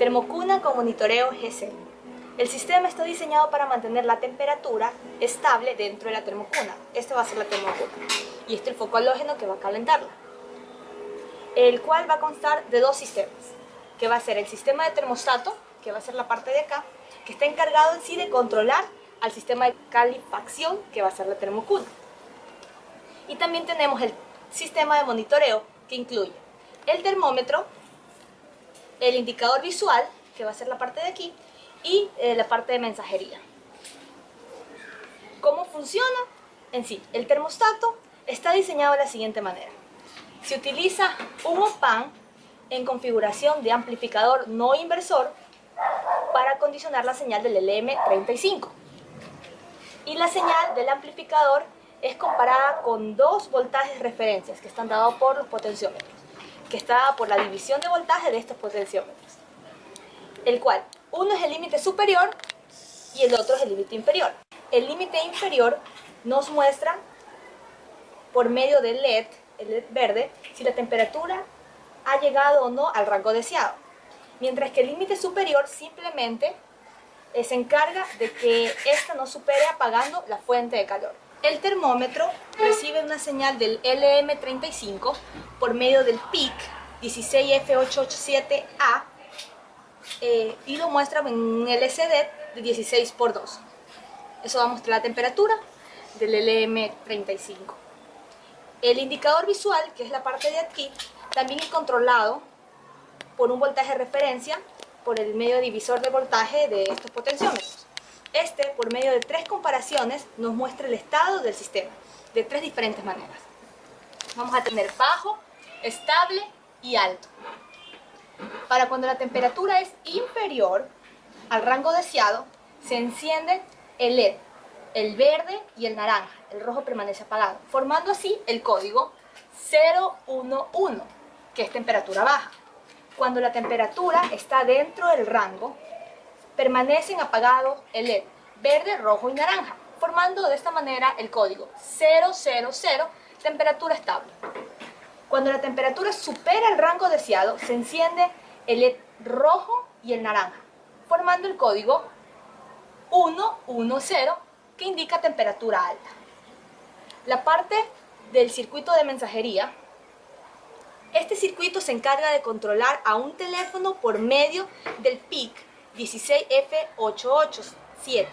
Termocuna con monitoreo GC. El sistema está diseñado para mantener la temperatura estable dentro de la termocuna. Esta va a ser la termocuna. Y este es el foco halógeno que va a calentarla. El cual va a constar de dos sistemas. Que va a ser el sistema de termostato, que va a ser la parte de acá, que está encargado en sí de controlar al sistema de calefacción, que va a ser la termocuna. Y también tenemos el sistema de monitoreo, que incluye el termómetro, el indicador visual, que va a ser la parte de aquí, y la parte de mensajería. ¿Cómo funciona? En sí, el termostato está diseñado de la siguiente manera. Se utiliza un OPAN en configuración de amplificador no inversor para condicionar la señal del LM35. Y la señal del amplificador es comparada con dos voltajes referencias que están dados por los potenciómetros, que está dada por la división de voltaje de estos potenciómetros, el cual uno es el límite superior y el otro es el límite inferior. El límite inferior nos muestra por medio del LED, el LED verde, si la temperatura ha llegado o no al rango deseado, mientras que el límite superior simplemente se encarga de que ésta no supere apagando la fuente de calor. El termómetro recibe una señal del LM35 por medio del PIC 16F887A y lo muestra en un LCD de 16×2. Eso va a mostrar la temperatura del LM35. El indicador visual, que es la parte de aquí, también es controlado por un voltaje de referencia por el medio divisor de voltaje de estos potenciómetros. Este, por medio de tres comparaciones, nos muestra el estado del sistema de tres diferentes maneras. Vamos a tener bajo, estable y alto. Para cuando la temperatura es inferior al rango deseado, se enciende el LED, el verde y el naranja. El rojo permanece apagado, formando así el código 011, que es temperatura baja. Cuando la temperatura está dentro del rango, permanecen apagados el LED verde, rojo y naranja, formando de esta manera el código 000, temperatura estable. Cuando la temperatura supera el rango deseado, se enciende el LED rojo y el naranja, formando el código 110, que indica temperatura alta. La parte del circuito de mensajería. Este circuito se encarga de controlar a un teléfono por medio del PIC 16F887.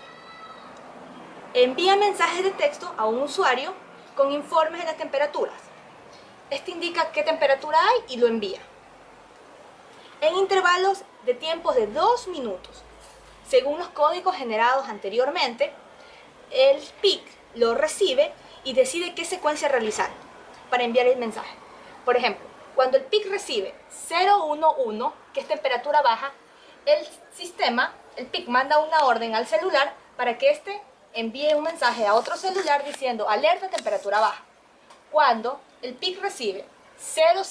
Envía mensajes de texto a un usuario con informes de las temperaturas. Este indica qué temperatura hay y lo envía en intervalos de tiempos de 2 minutos. Según los códigos generados anteriormente, el PIC lo recibe y decide qué secuencia realizar para enviar el mensaje. Por ejemplo, cuando el PIC recibe 011, que es temperatura baja, el sistema, el PIC, manda una orden al celular para que éste envíe un mensaje a otro celular diciendo alerta temperatura baja. Cuando el PIC recibe 000,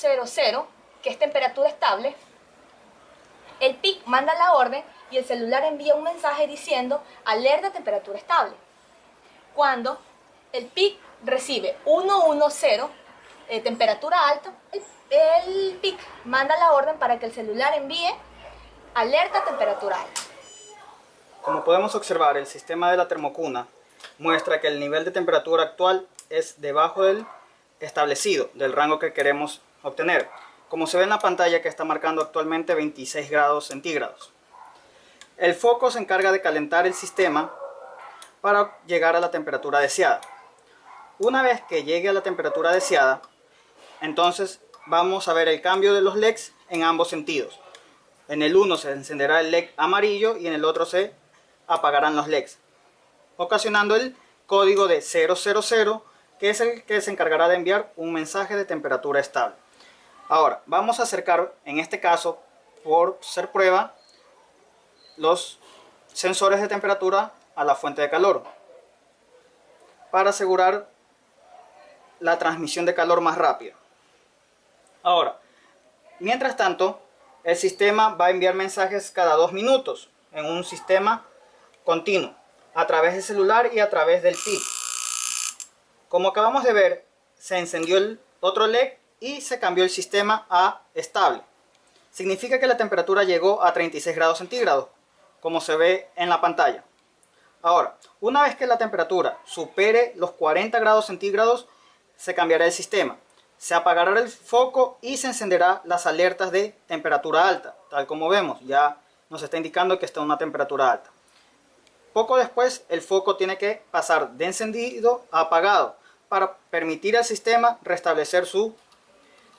que es temperatura estable, el PIC manda la orden y el celular envía un mensaje diciendo alerta temperatura estable. Cuando el PIC recibe 110, temperatura alta, el PIC manda la orden para que el celular envíe alerta temperatura alta. Como podemos observar, el sistema de la termocuna muestra que el nivel de temperatura actual es debajo del establecido, del rango que queremos obtener, como se ve en la pantalla, que está marcando actualmente 26 grados centígrados. El foco se encarga de calentar el sistema para llegar a la temperatura deseada. Una vez que llegue a la temperatura deseada, entonces vamos a ver el cambio de los LEDs en ambos sentidos. En el uno se encenderá el LED amarillo y en el otro se apagarán los LEDs, ocasionando el código de 000, que es el que se encargará de enviar un mensaje de temperatura estable. Ahora, vamos a acercar, en este caso, por ser prueba, los sensores de temperatura a la fuente de calor, para asegurar la transmisión de calor más rápida. Ahora, mientras tanto, el sistema va a enviar mensajes cada 2 minutos en un sistema continuo, a través del celular y a través del PIC. Como acabamos de ver, se encendió el otro LED y se cambió el sistema a estable. significa que la temperatura llegó a 36 grados centígrados, como se ve en la pantalla. Ahora, una vez que la temperatura supere los 40 grados centígrados, se cambiará el sistema. Se apagará el foco y se encenderán las alertas de temperatura alta, tal como vemos, ya nos está indicando que está en una temperatura alta. Poco después, el foco tiene que pasar de encendido a apagado para permitir al sistema restablecer su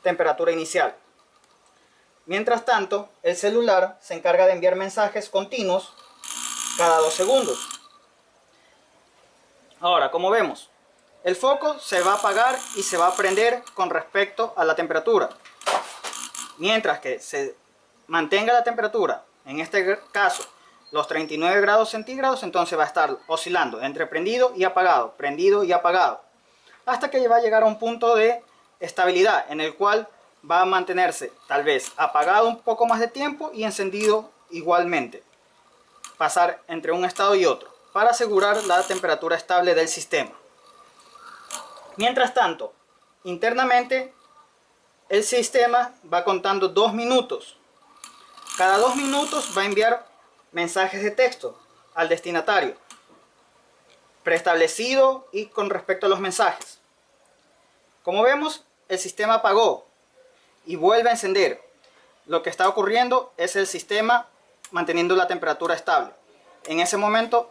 temperatura inicial. Mientras tanto, el celular se encarga de enviar mensajes continuos cada 2 segundos. Ahora, como vemos, el foco se va a apagar y se va a prender con respecto a la temperatura. Mientras que se mantenga la temperatura, en este caso los 39 grados centígrados, entonces va a estar oscilando entre prendido y apagado, hasta que va a llegar a un punto de estabilidad en el cual va a mantenerse tal vez apagado un poco más de tiempo y encendido igualmente. Pasar entre un estado y otro para asegurar la temperatura estable del sistema. Mientras tanto, internamente el sistema va contando 2 minutos. Cada 2 minutos va a enviar mensajes de texto al destinatario, preestablecido y con respecto a los mensajes. Como vemos, el sistema apagó y vuelve a encender. Lo que está ocurriendo es el sistema manteniendo la temperatura estable. En ese momento,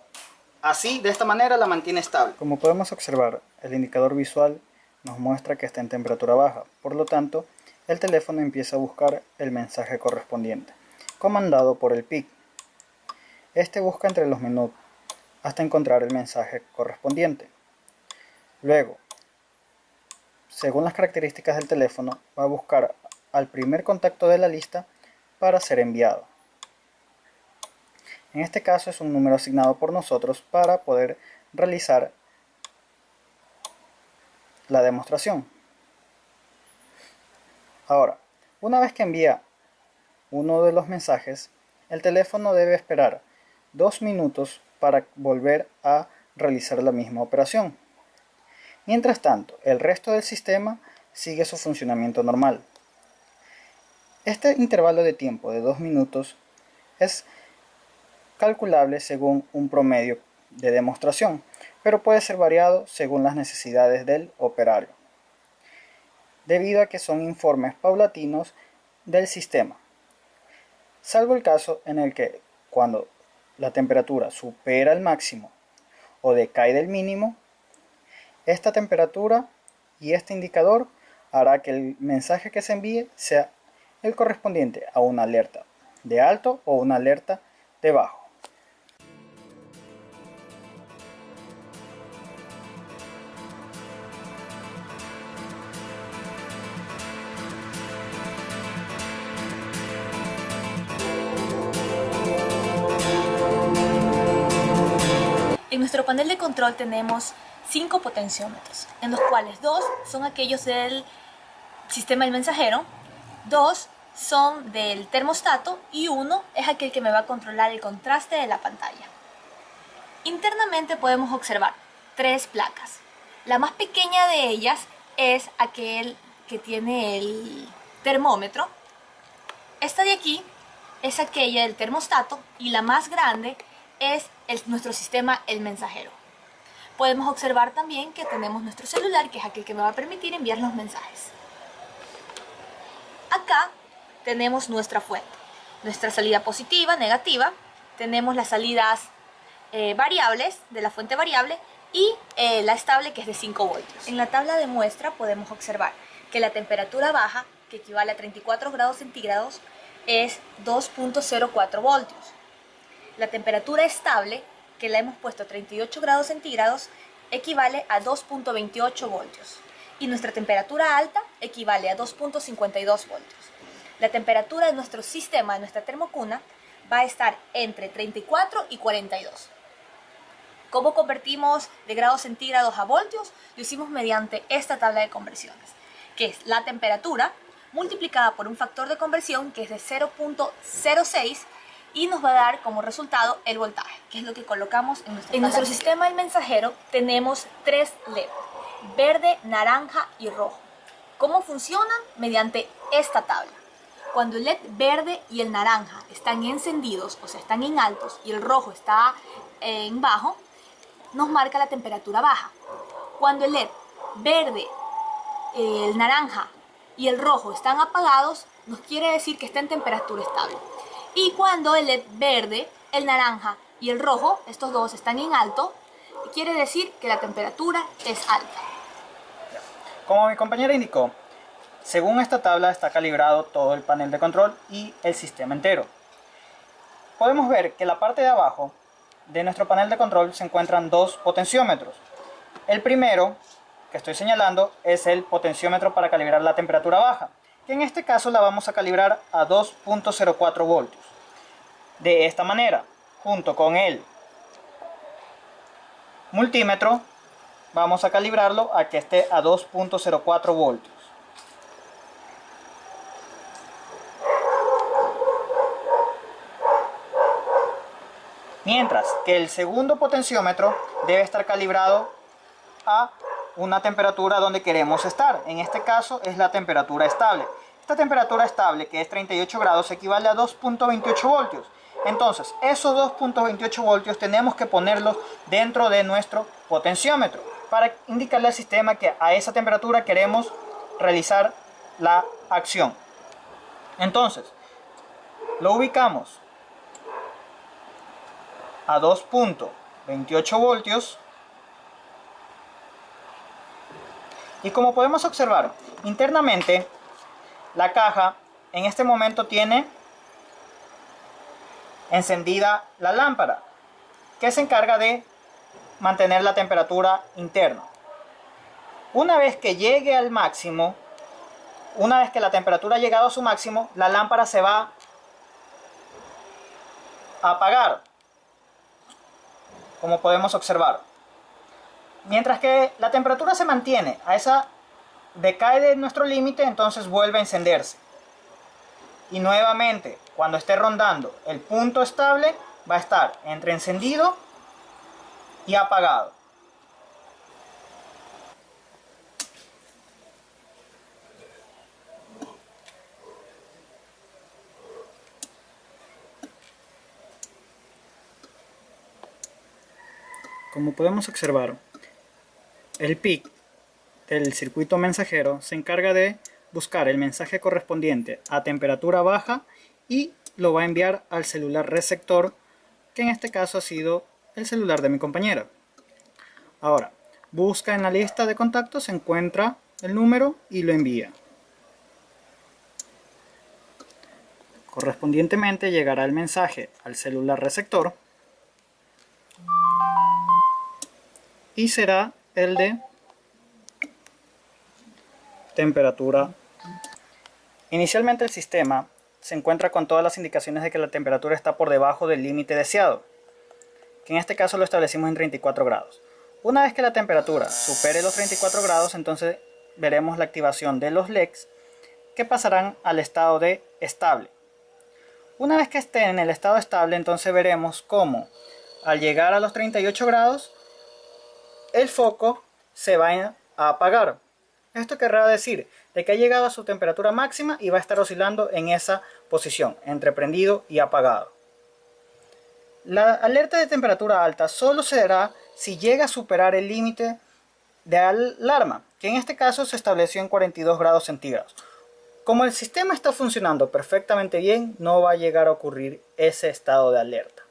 así, de esta manera, la mantiene estable. Como podemos observar, el indicador visual nos muestra que está en temperatura baja. Por lo tanto, el teléfono empieza a buscar el mensaje correspondiente, comandado por el PIC. Este busca entre los minutos hasta encontrar el mensaje correspondiente. Luego, según las características del teléfono, va a buscar al primer contacto de la lista para ser enviado. En este caso es un número asignado por nosotros para poder realizar la demostración. Ahora, una vez que envía uno de los mensajes, el teléfono debe esperar 2 minutos para volver a realizar la misma operación. Mientras tanto, el resto del sistema sigue su funcionamiento normal. Este intervalo de tiempo de 2 minutos es calculable según un promedio de demostración, pero puede ser variado según las necesidades del operario, debido a que son informes paulatinos del sistema, salvo el caso en el que cuando la temperatura supera el máximo o decae del mínimo, esta temperatura y este indicador hará que el mensaje que se envíe sea el correspondiente a una alerta de alto o una alerta de bajo. En nuestro panel de control tenemos 5 potenciómetros, en los cuales 2 son aquellos del sistema del mensajero, 2 son del termostato y 1 es aquel que me va a controlar el contraste de la pantalla. Internamente podemos observar 3 placas. La más pequeña de ellas es aquel que tiene el termómetro. Esta de aquí es aquella del termostato y la más grande es nuestro sistema el mensajero. Podemos observar también que tenemos nuestro celular, que es aquel que me va a permitir enviar los mensajes. Acá tenemos nuestra fuente, nuestra salida positiva, negativa, tenemos las salidas variables de la fuente variable y la estable, que es de 5 voltios. En la tabla de muestra podemos observar que la temperatura baja, que equivale a 34 grados centígrados, es 2.04 voltios. La temperatura estable, que la hemos puesto a 38 grados centígrados, equivale a 2.28 voltios. Y nuestra temperatura alta equivale a 2.52 voltios. La temperatura de nuestro sistema, de nuestra termocuna, va a estar entre 34 y 42. ¿Cómo convertimos de grados centígrados a voltios? Lo hicimos mediante esta tabla de conversiones, que es la temperatura multiplicada por un factor de conversión que es de 0.06 y nos va a dar como resultado el voltaje, que es lo que colocamos en nuestro sistema del mensajero. Tenemos 3 LED, verde, naranja y rojo. ¿Cómo funcionan? Mediante esta tabla. Cuando el LED verde y el naranja están encendidos, o sea, están en altos, y el rojo está en bajo, nos marca la temperatura baja. Cuando el LED verde, el naranja y el rojo están apagados, nos quiere decir que está en temperatura estable. Y cuando el LED verde, el naranja y el rojo, estos dos están en alto, quiere decir que la temperatura es alta. Como mi compañera indicó, según esta tabla está calibrado todo el panel de control y el sistema entero. Podemos ver que en la parte de abajo de nuestro panel de control se encuentran dos potenciómetros. El primero que estoy señalando es el potenciómetro para calibrar la temperatura baja, que en este caso la vamos a calibrar a 2.04 voltios. De esta manera, junto con el multímetro, vamos a calibrarlo a que esté a 2.04 voltios. Mientras que el segundo potenciómetro debe estar calibrado a una temperatura donde queremos estar. En este caso es la temperatura estable. Esta temperatura estable, que es 38 grados, equivale a 2.28 voltios. Entonces, esos 2.28 voltios tenemos que ponerlos dentro de nuestro potenciómetro para indicarle al sistema que a esa temperatura queremos realizar la acción. Entonces, lo ubicamos a 2.28 voltios. Y como podemos observar, internamente la caja en este momento tiene encendida la lámpara, que se encarga de mantener la temperatura interna. Una vez que llegue al máximo, una vez que la temperatura ha llegado a su máximo, la lámpara se va a apagar, como podemos observar. Mientras que la temperatura se mantiene a esa, decae de nuestro límite, entonces vuelve a encenderse. Y nuevamente, cuando esté rondando el punto estable, va a estar entre encendido y apagado. Como podemos observar, el PIC del circuito mensajero se encarga de buscar el mensaje correspondiente a temperatura baja y lo va a enviar al celular receptor, que en este caso ha sido el celular de mi compañera. Ahora, busca en la lista de contactos, encuentra el número y lo envía. Correspondientemente llegará el mensaje al celular receptor y será el de temperatura. Inicialmente el sistema se encuentra con todas las indicaciones de que la temperatura está por debajo del límite deseado, que en este caso lo establecimos en 34 grados. Una vez que la temperatura supere los 34 grados, entonces veremos la activación de los LEDs, que pasarán al estado de estable. Una vez que esté en el estado estable, entonces veremos cómo al llegar a los 38 grados el foco se va a apagar. Esto querrá decir de que ha llegado a su temperatura máxima y va a estar oscilando en esa posición, entre prendido y apagado. La alerta de temperatura alta solo se dará si llega a superar el límite de alarma, que en este caso se estableció en 42 grados centígrados. Como el sistema está funcionando perfectamente bien, no va a llegar a ocurrir ese estado de alerta.